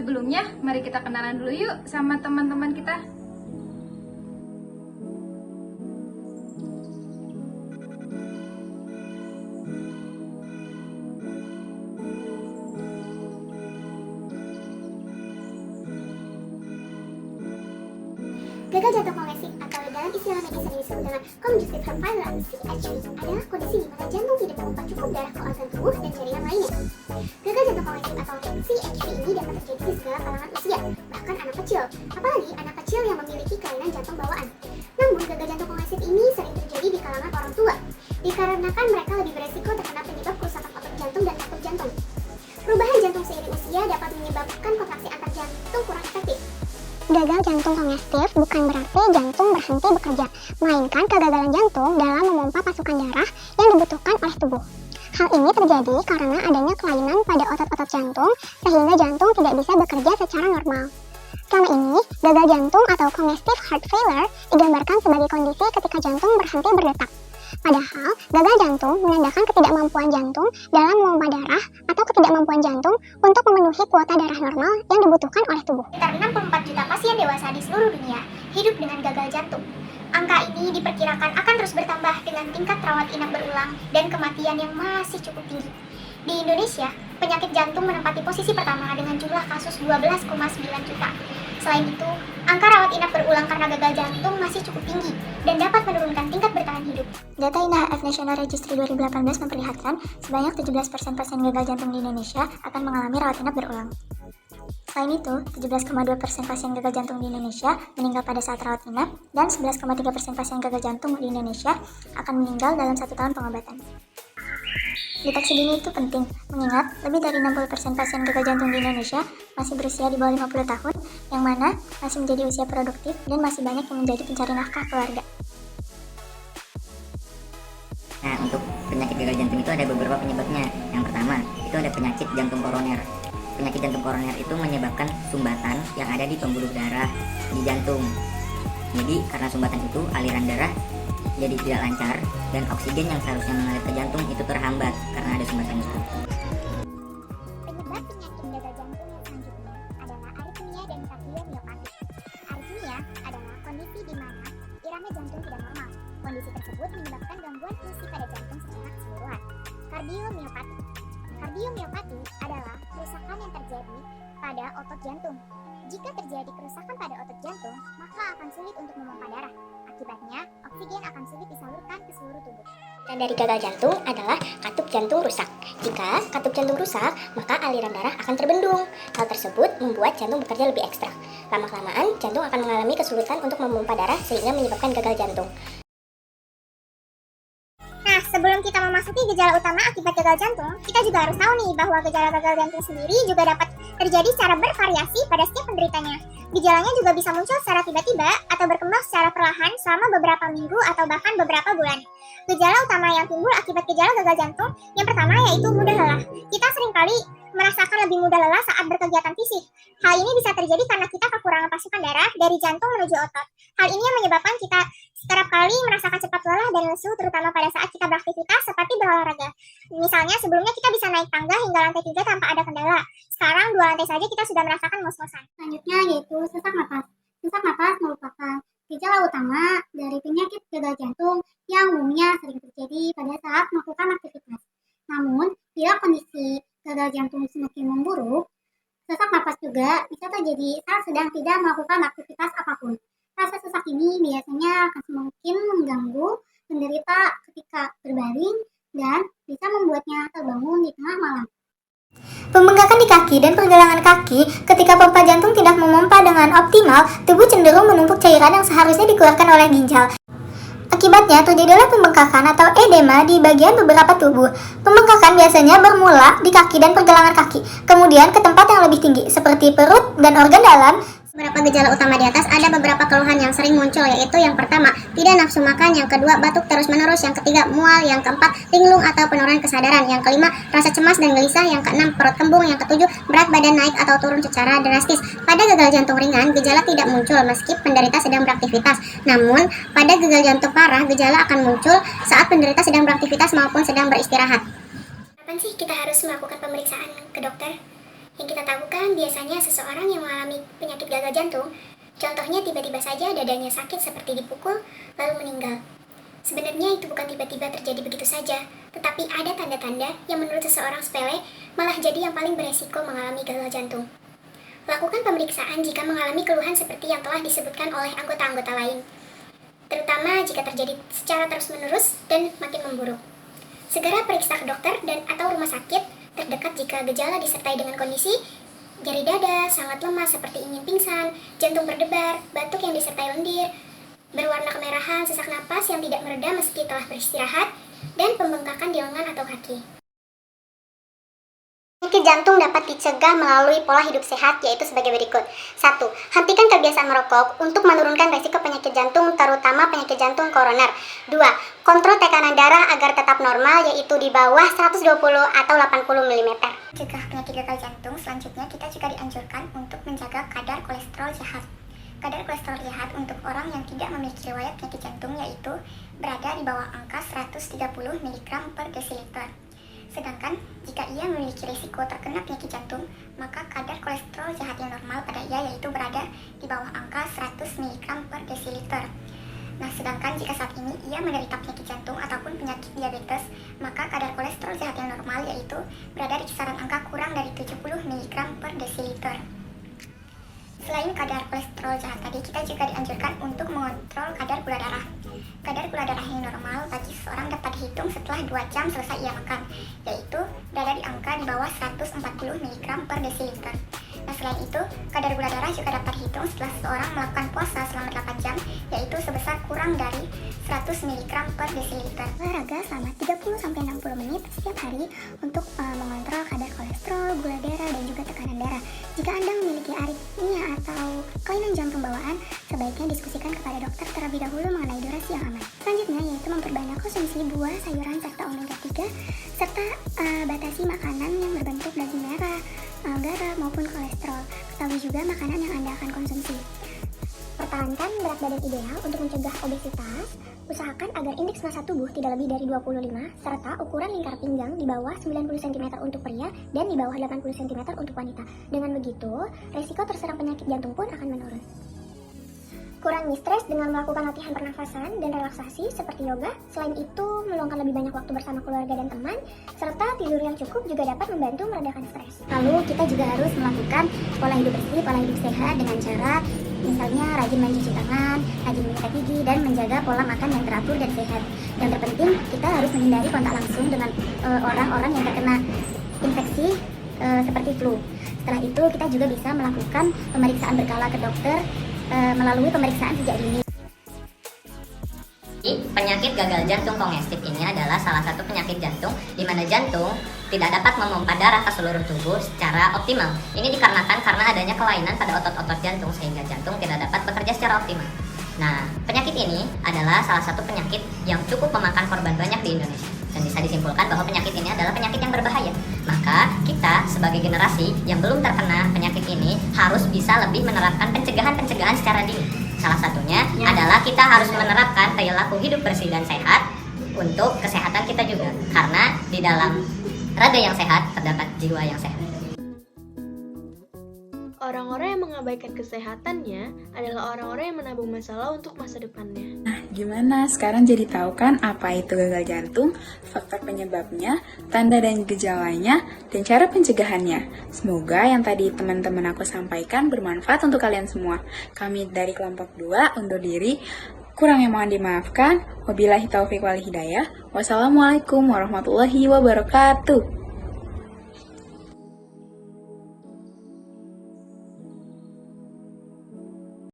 Sebelumnya, mari kita kenalan dulu yuk sama teman-teman kita. Gagal jantung kongresif atau dalam istilah medis sering disebut dengan congestive heart failure (CHF) adalah kondisi di mana jantung tidak memompa cukup darah ke organ tubuh dan jaringan lainnya. Gagal jantung kongresif atau CHF ini dapat terjadi di segala kalangan usia, bahkan anak kecil, apalagi anak kecil yang memiliki kelainan jantung bawaan. Namun, gagal jantung kongresif ini sering terjadi di kalangan orang tua, dikarenakan mereka lebih beresiko terkena penyebab kerusakan otot jantung dan katup jantung. Perubahan jantung seiring usia dapat menyebabkan kontraksi antar jantung kurang efektif. Gagal jantung kongestif bukan berarti jantung berhenti bekerja, melainkan kegagalan jantung dalam memompa pasukan darah yang dibutuhkan oleh tubuh. Hal ini terjadi karena adanya kelainan pada otot-otot jantung, sehingga jantung tidak bisa bekerja secara normal. Selama ini, gagal jantung atau congestive heart failure digambarkan sebagai kondisi ketika jantung berhenti berdetak. Padahal, gagal jantung menandakan ketidakmampuan jantung dalam memompa darah atau ketidakmampuan jantung untuk memenuhi kuota darah normal yang dibutuhkan oleh tubuh. Sekitar 64 juta pasien dewasa di seluruh dunia hidup dengan gagal jantung. Angka ini diperkirakan akan terus bertambah dengan tingkat rawat inap berulang dan kematian yang masih cukup tinggi. Di Indonesia, penyakit jantung menempati posisi pertama dengan jumlah kasus 12,9 juta. Selain itu, angka rawat inap berulang karena gagal jantung masih cukup tinggi dan dapat menurunkan tingkat bertahan hidup. Data INHF National Registry 2018 memperlihatkan sebanyak 17% pasien gagal jantung di Indonesia akan mengalami rawat inap berulang. Selain itu, 17,2% pasien gagal jantung di Indonesia meninggal pada saat rawat inap dan 11,3% pasien gagal jantung di Indonesia akan meninggal dalam 1 tahun pengobatan. Deteksi dini itu penting, mengingat lebih dari 60% pasien gagal jantung di Indonesia masih berusia di bawah 50 tahun, yang mana masih menjadi usia produktif dan masih banyak yang menjadi pencari nafkah keluarga. Nah, untuk penyakit gagal jantung itu ada beberapa penyebabnya. Yang pertama, itu ada penyakit jantung koroner. Penyakit jantung koroner itu menyebabkan sumbatan yang ada di pembuluh darah di jantung. Jadi, karena sumbatan itu, aliran darah jadi tidak lancar dan oksigen yang seharusnya mengalir ke jantung itu terhambat karena ada sumbatan itu. Penyebab penyakit gagal jantung yang selanjutnya adalah aritmia dan kardiomiopatik. Aritmia adalah kondisi di mana irama jantung tidak normal. Kondisi tersebut menyebabkan gangguan fungsi pada jantung secara keseluruhan. Kardiomiopati adalah kerusakan yang terjadi pada otot jantung. Jika terjadi kerusakan pada otot jantung, maka akan sulit untuk memompa darah. Akibatnya, oksigen akan sulit disalurkan ke seluruh tubuh. Dan dari gagal jantung adalah katup jantung rusak. Jika katup jantung rusak, maka aliran darah akan terbendung. Hal tersebut membuat jantung bekerja lebih ekstra. Lama-kelamaan, jantung akan mengalami kesulitan untuk memompa darah sehingga menyebabkan gagal jantung. Nah, sebelum kita memasuki gejala utama akibat gagal jantung, kita juga harus tahu nih bahwa gejala gagal jantung sendiri juga dapat terjadi secara bervariasi pada setiap penderitanya. Gejalanya juga bisa muncul secara tiba-tiba atau berkembang secara perlahan selama beberapa minggu atau bahkan beberapa bulan. Gejala utama yang timbul akibat gejala gagal jantung yang pertama yaitu mudah lelah. Kita seringkali merasakan lebih mudah lelah saat berkegiatan fisik. Hal ini bisa terjadi karena kita kekurangan pasokan darah dari jantung menuju otot. Hal ini yang menyebabkan kita setiap kali merasakan cepat lelah dan lesu, terutama pada saat kita beraktivitas seperti berolahraga. Misalnya sebelumnya kita bisa naik tangga hingga lantai 3 tanpa ada kendala. Sekarang 2 lantai saja kita sudah merasakan ngos-ngosan. Selanjutnya yaitu sesak napas. Sesak napas merupakan gejala utama dari penyakit gagal jantung yang umumnya sering terjadi pada saat melakukan aktivitas. Namun, bila kondisi gagal jantung semakin memburuk, sesak napas juga bisa terjadi saat sedang tidak melakukan aktivitas apapun. Rasa sesak ini biasanya akan semakin mengganggu penderita ketika berbaring dan bisa membuatnya terbangun di tengah malam. Pembengkakan di kaki dan pergelangan kaki ketika pompa jantung tidak memompa dengan optimal, tubuh cenderung menumpuk cairan yang seharusnya dikeluarkan oleh ginjal. Akibatnya terjadilah pembengkakan atau edema di bagian beberapa tubuh. Pembengkakan biasanya bermula di kaki dan pergelangan kaki, kemudian ke tempat yang lebih tinggi seperti perut dan organ dalam. Beberapa gejala utama di atas ada beberapa keluhan yang sering muncul, yaitu yang pertama, tidak nafsu makan, yang kedua, batuk terus-menerus, yang ketiga, mual, yang keempat, linglung atau penurunan kesadaran, yang kelima, rasa cemas dan gelisah, yang keenam, perut kembung, yang ketujuh, berat badan naik atau turun secara drastis. Pada gagal jantung ringan, gejala tidak muncul meski penderita sedang beraktivitas. Namun, pada gagal jantung parah, gejala akan muncul saat penderita sedang beraktivitas maupun sedang beristirahat. Kapan sih kita harus melakukan pemeriksaan ke dokter? Yang kita tahu kan biasanya seseorang yang mengalami penyakit gagal jantung, contohnya tiba-tiba saja dadanya sakit seperti dipukul, lalu meninggal. Sebenarnya itu bukan tiba-tiba terjadi begitu saja, tetapi ada tanda-tanda yang menurut seseorang sepele malah jadi yang paling beresiko mengalami gagal jantung. Lakukan pemeriksaan jika mengalami keluhan seperti yang telah disebutkan oleh anggota-anggota lain, terutama jika terjadi secara terus-menerus dan makin memburuk. Segera periksa ke dokter dan atau rumah sakit terdekat jika gejala disertai dengan kondisi nyeri dada, sangat lemas seperti ingin pingsan, jantung berdebar, batuk yang disertai lendir, berwarna kemerahan, sesak napas yang tidak mereda meski telah beristirahat, dan pembengkakan di lengan atau kaki. Penyakit jantung dapat dicegah melalui pola hidup sehat, yaitu sebagai berikut. 1. Hentikan kebiasaan merokok untuk menurunkan risiko penyakit jantung, terutama penyakit jantung koroner. 2. Kontrol tekanan darah agar tetap normal, yaitu di bawah 120 atau 80 mm. Cegah penyakit gagal jantung, selanjutnya kita juga dianjurkan untuk menjaga kadar kolesterol jahat. Kadar kolesterol jahat untuk orang yang tidak memiliki riwayat penyakit jantung yaitu berada di bawah angka 130 mg per desiliter. Sedangkan jika ia memiliki risiko terkena penyakit jantung, maka kadar kolesterol jahat yang normal pada ia yaitu berada di bawah angka 100 mg per desiliter. Nah, sedangkan jika saat ini ia menderita penyakit jantung ataupun penyakit diabetes, maka kadar kolesterol jahat yang normal yaitu berada di kisaran angka kurang dari 70 mg per desiliter. Selain kadar kolesterol jahat tadi, kita juga dianjurkan untuk mengontrol kadar gula darah. Kadar gula darah yang normal bagi seseorang dapat dihitung setelah 2 jam selesai ia makan, yaitu berada di angka di bawah 140 mg per desiliter. Nah, selain itu, kadar gula darah juga dapat dihitung setelah seseorang melakukan puasa selama 8 jam, yaitu sebesar kurang dari 100 mg per desiliter. Olahraga selama 30-60 menit setiap hari untuk mengontrol kadar kolesterol, gula darah, dan juga tekanan darah. Jika Anda memiliki aritmia atau kelainan jantung bawaan, sebaiknya diskusikan kepada dokter terlebih dahulu mengenai durasi yang aman. Selanjutnya yaitu memperbanyak konsumsi buah, sayuran, serta omega 3, serta batasi makanan yang berbentuk daging merah, garam, maupun kolesterol. Ketahui juga makanan yang Anda akan konsumsi. Pertahankan berat badan ideal untuk mencegah obesitas. Usahakan agar indeks massa tubuh tidak lebih dari 25, serta ukuran lingkar pinggang di bawah 90 cm untuk pria dan di bawah 80 cm untuk wanita. Dengan begitu, resiko terserang penyakit jantung pun akan menurun. Kurangi stres dengan melakukan latihan pernafasan dan relaksasi seperti yoga. Selain itu, meluangkan lebih banyak waktu bersama keluarga dan teman, serta tidur yang cukup juga dapat membantu meredakan stres. Lalu, kita juga harus melakukan pola hidup bersih, pola hidup sehat dengan cara misalnya rajin mencuci tangan, rajin menyikat gigi, dan menjaga pola makan yang teratur dan sehat. Yang terpenting, kita harus menghindari kontak langsung dengan orang-orang yang terkena infeksi seperti flu. Setelah itu, kita juga bisa melakukan pemeriksaan berkala ke dokter melalui pemeriksaan sejak dini. Penyakit gagal jantung kongestif ini adalah salah satu penyakit jantung di mana jantung tidak dapat memompa darah ke seluruh tubuh secara optimal. Ini dikarenakan karena adanya kelainan pada otot-otot jantung sehingga jantung tidak dapat bekerja secara optimal. Nah, penyakit ini adalah salah satu penyakit yang cukup memakan korban banyak di Indonesia. Dan bisa disimpulkan bahwa penyakit ini adalah penyakit yang berbahaya. Maka kita sebagai generasi yang belum terkena penyakit ini harus bisa lebih menerapkan pencegahan-pencegahan secara dini. Salah satunya adalah kita harus menerapkan perilaku hidup bersih dan sehat untuk kesehatan kita juga. Karena di dalam raga yang sehat terdapat jiwa yang sehat. Orang-orang yang mengabaikan kesehatannya adalah orang-orang yang menabung masalah untuk masa depannya. Nah, gimana? Sekarang jadi tahu kan apa itu gagal jantung, faktor penyebabnya, tanda dan gejalanya, dan cara pencegahannya. Semoga yang tadi teman-teman aku sampaikan bermanfaat untuk kalian semua. Kami dari kelompok 2 undur diri. Kurang yang mohon dimaafkan. Wabillahi taufiq wal hidayah. Wassalamualaikum warahmatullahi wabarakatuh.